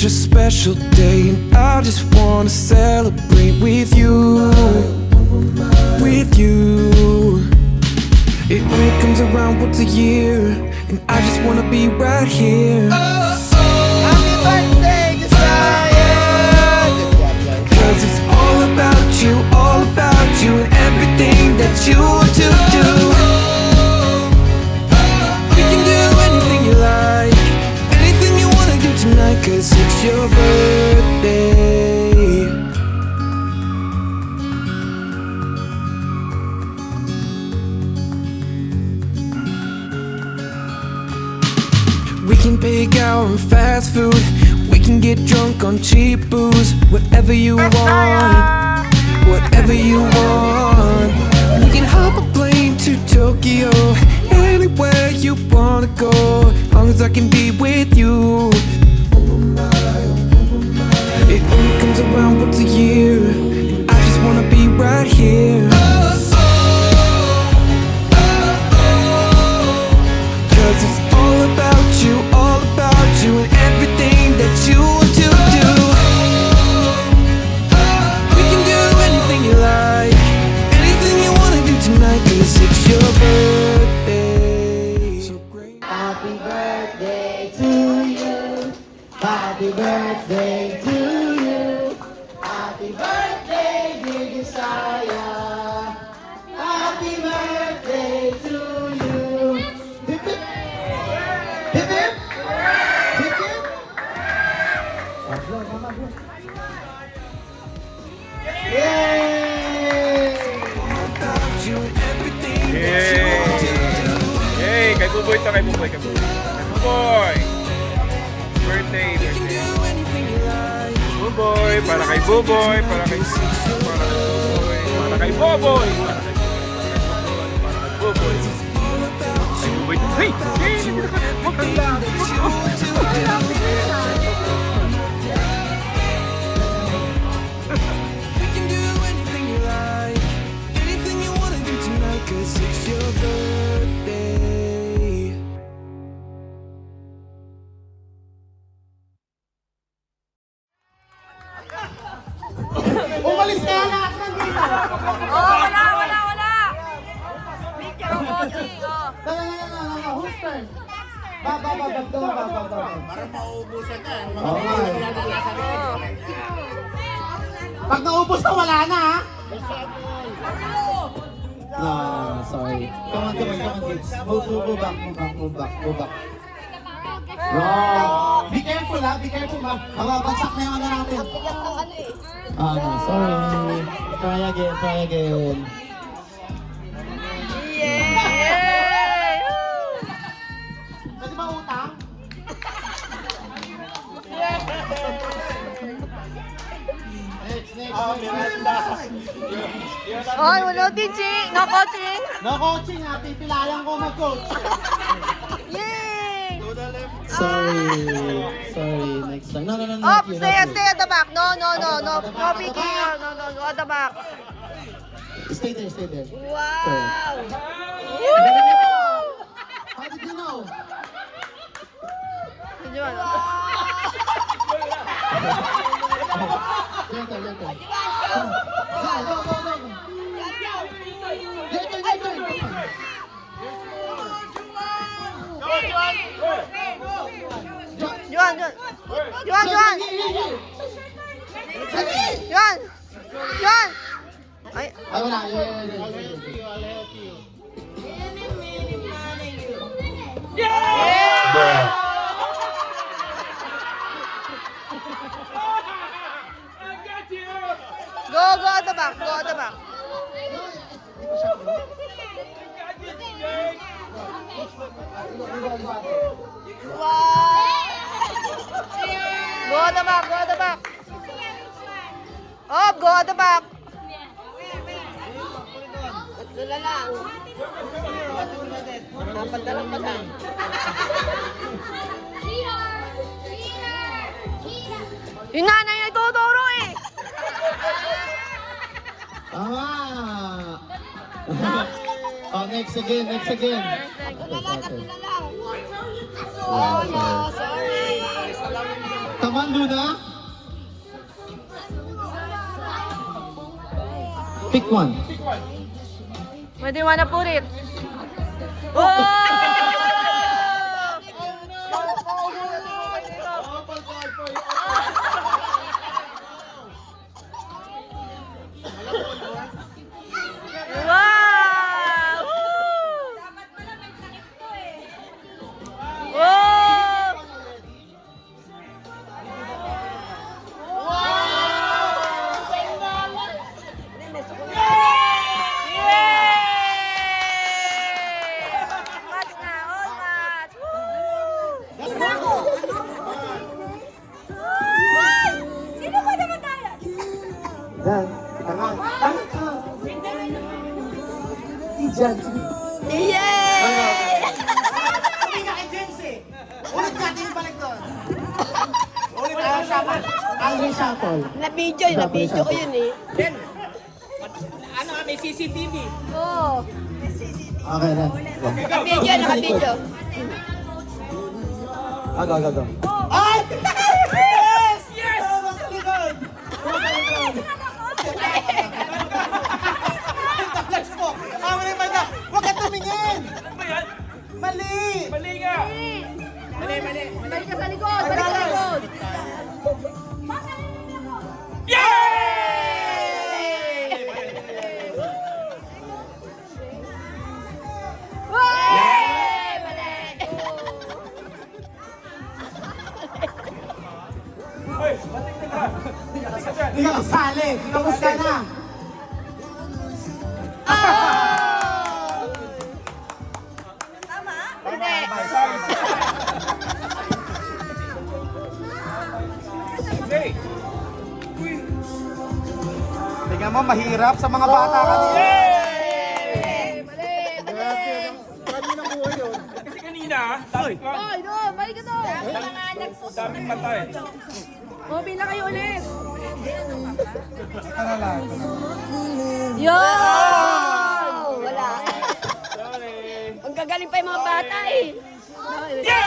such a special day, and I just wanna celebrate with you. With you. It only comes around once a year, and I just wanna be right here. Happy birthday, Josiah! Cause it's all about you and everything that you want to do. We can do anything you like, anything you wanna do tonight, cause it's your birthday. We can pick out on fast food, we can get drunk on cheap booze. Whatever you want, whatever you want. We can hop a plane to Tokyo, anywhere you wanna go, as long as I can be with you. It only comes around once a year, and I just wanna be right here. Cause it's all about you and everything that you want to do. We can do anything you like, anything you wanna do tonight, cause it's your birthday. So great. Happy birthday to you. Happy birthday to you. Happy birthday, dear Josiah. Happy birthday to you. Hip hip. Hip hip. Hip hip. Yay! About you and everything that you want to do. Yay! Kay Buboy to, kay Buboy, kay Buboy. Kay Buboy! Birthday, We can birthday. do anything you like. Buboy, para kay Buboy, para kay Buboy, para kay Buboy, para kay Buboy. All about you. Buboy, hey! Yay! Maganda! We can do anything you like, anything you wanna do tonight, cause it's your birthday. Umalis ka na lahat nandito. Oh, wala. Picture of coaching, oh. No. Whose turn? Ba. Para mauubusan na. Pag naubos na, wala na, ha? No, sorry. Come on, kids. Move back. Wrong. Be careful, ha? Be careful, ma. Mababagsak na yung ano natin. No, sorry. Try again. Yay! Pwede ba utang? Next. Ay, wala teaching. No coaching. No coaching, ha? Pipilayan ko mag-coach. Yay! Sorry. Next time. No. Oh, stay at the back. No, peeking. No, at the back. Stay there. Wow! How did you know? Medyo ano? Your turn. Go. Juan! Ay, Ay, wala. go at the back. Go at the back. Oh, go at the back. Dala lang. Napadala pa lang. Yung nanay na tuturo eh. Tama! Oh, next again. Oh, no, sorry. Come on, Luna. Pick one. Pwede mo na purit. Oh! Wow! Wow! Match na, all match! Sino ba naman tayo? Yan. Tangan. Tangan. Diyan. Yay! Hindi ka kay James eh. Ulit ka, tingin balik doon. Ulit ka, shuffle. Ang shuffle. Na-video ko yun eh. May CCTV. Oo. Okay na. Naka-video. Go. Ay! Yes! Yes! Nasa likod! Talas mo! Amin yung manda! Huwag ka tumingin! Ano ba yan? Mali! Mali nga! Balik ka sa likod! Balik ka sa likod! Yay! Mali! Hoy, batik ka na! Isa dyan. Hindi ka kasali! Kamusta na? Tama? Hindi. Okay. Tingnan mo, mahirap sa mga bata kanina. Mali! Kasi kanina, daming ka. Hoy, doon! Balik ka doon! Daming mata eh. O, bila kayo ulit! Tara lang. Yo! Wala. Sorry. Ang gagaling pa yung mga bata eh. Yo!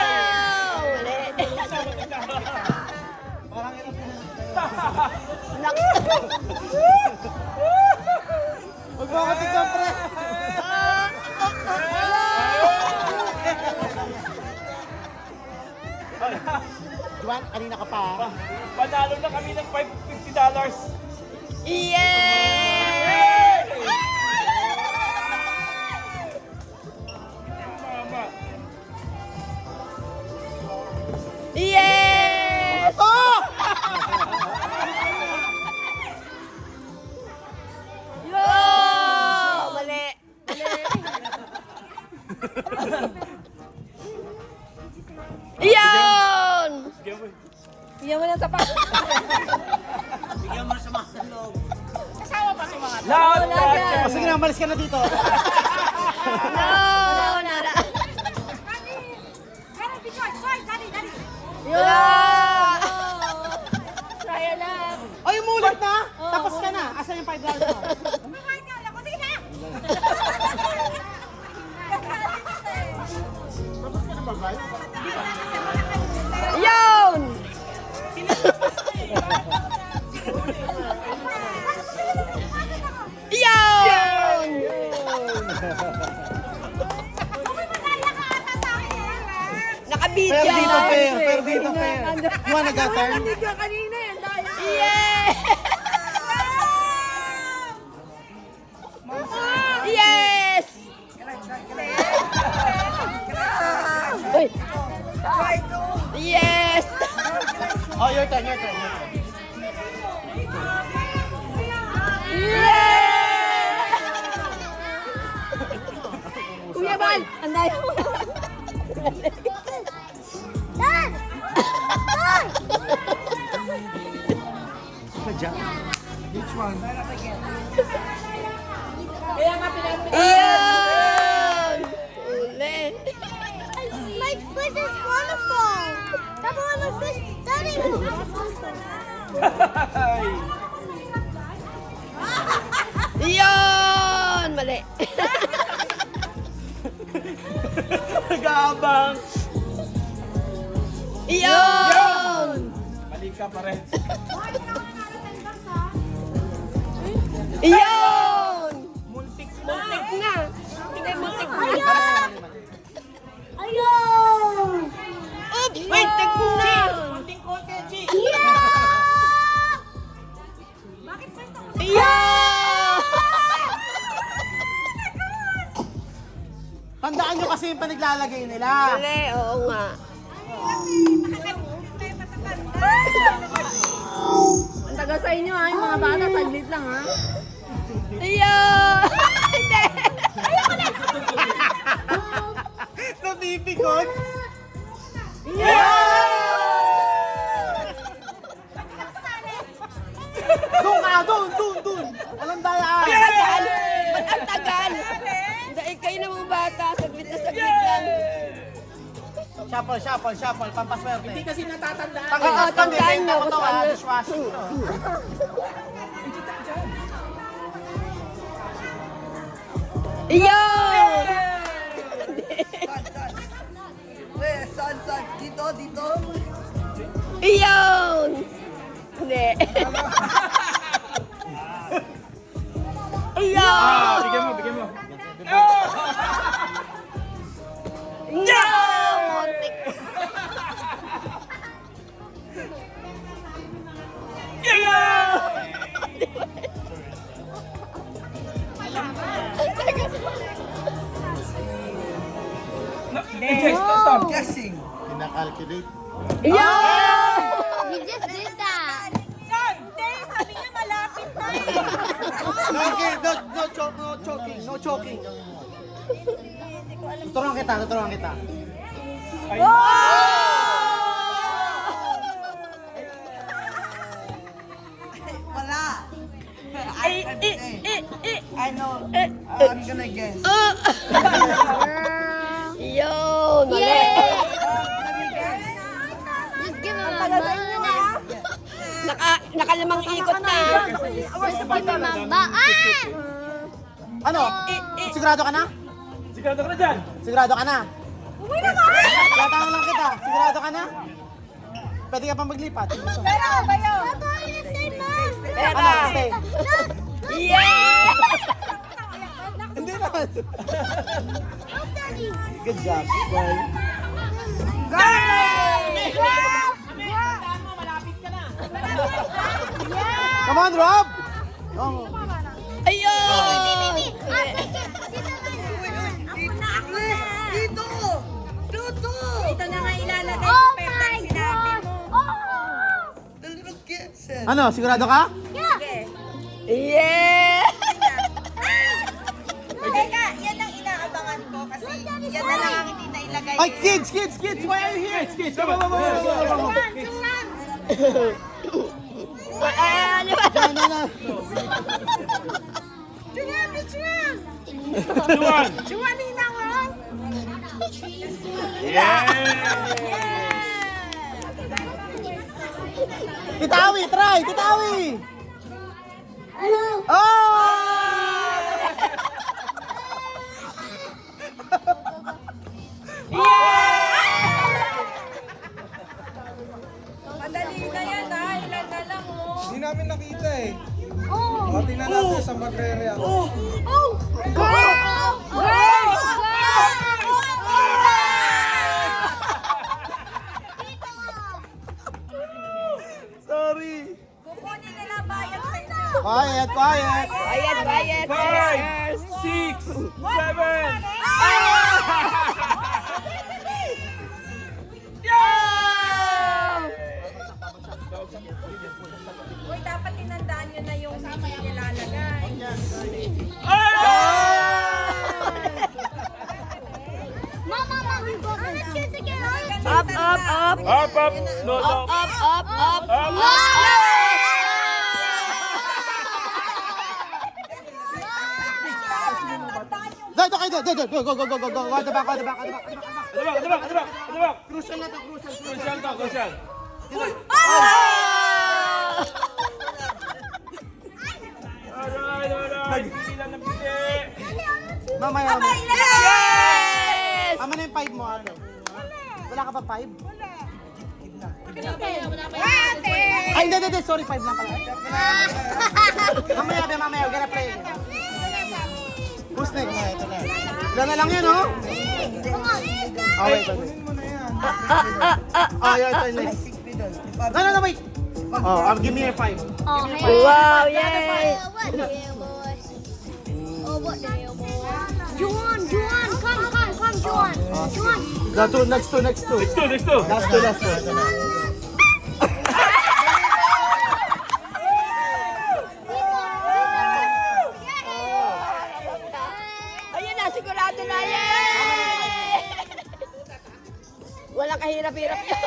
Mali. Huwag mo ako tignan, pre! Juan, kanina ka pa. Panalo na kami ng $50. Yay! Mama. Yes! Oh! Yo! Mali. Iyon! Bigyan mo ng sapat. Lahat Wala lahat yan. yan. Sige na, malis ka na dito. No! Nara. Yo! Saya lang. Ay, umulit na! Tapos ka na. Asan yung $5 mo? Yun! Yun! Nakabidyo. Fair dito, fair. Fair dito, fair. You wanna go turn? Nakabidyo kanina yan. Yeah! Yes! Uy! Yes! Oh, your turn, your turn, your turn. Yeah! Kuya Bal, anday mo. Which one? Ayun! Uli. My foot is wonderful. That's why my fish daddy. Ayun! Mali. Nag-aabang. Ayun! ka pa rin. Iyon! Muntik na. Hindi, muntik na. Ayun! Oops, muntik na. Iyon! Tandaan nyo kasi yung panaglalagay nila. Mali, oo nga. Ang taga sa inyo ha, yung mga bata, saglit lang ha. Iyon! Hindi. Napipikot. Doon ka, doon. Walang dayaan. Ba't ang tagal? Dahil kayo namang bata, saglit lang. Shuffle, pampaswerte. Hindi kasi natatandaan. Oo, tandaan nyo kung Ito, saan. dishwashing. Iyon! Dito. Iyon! Hindi. Iyon! Bigyan mo. Iyon! Muntik. Stop. Guessing. Pinakalculate. Iyon! We just did that. Okay, no choking. Tuturuan kita. Wala. I know. Eh, I'm gonna guess. Iyon! Mali. Just give him a banana. Nakalimang ikot na. Just give him a banana. Ano? Sigurado ka na? Sigurado ka na dyan. Sigurado ka na? Tatanong lang kita. Sigurado ka na? Pwede ka pang maglipat. Gusto. Pera. Ano? Stay. Yeah! Hindi naman. Good job, boy. Come on, Rob! Oh. Ayun! Dito. Ito na nga ilalagay Oh ko pero my sinabi God! mo. The little kitten. Ano, sigurado ka? Yeah! Teka, yan ang inaabangan ko kasi yan na lang ang hindi na ilagay. Ay, kids! Why are you here? Kids, come on. Ano ba? No. Titawi, try! Oh! Madali na yan ha, ilan na lang oh. Hindi namin nakita eh. O, tingnan natin sa magre-react. Sorry. Kukunin nila bayad sa inyo. Quiet. Bayad. 5, 6, 7. Uy, dapat tinandaan nyo na yung hindi nilalagay. Mama, we go. Let's choose again. Up. Up. No. Up. Go. At the back. At the back. Crucial na to. Crucial. Alright. Pili lang ng pili. Mamaya. Yes! Tama na yung 5 mo, ano? Wala ka pa 5? Wala. Ay, hindi. Sorry, 5 lang pala. Mamaya. We're gonna play. Who's next? Ito na. Ilan na lang yan, oh? Oh, wait. Ito next. No, wait. Oh, give me a 5. Wow, yay! Juan, come, Juan. Next two. Last two. Ayun na, sigurado na yan! Walang kahirap-hirap yun.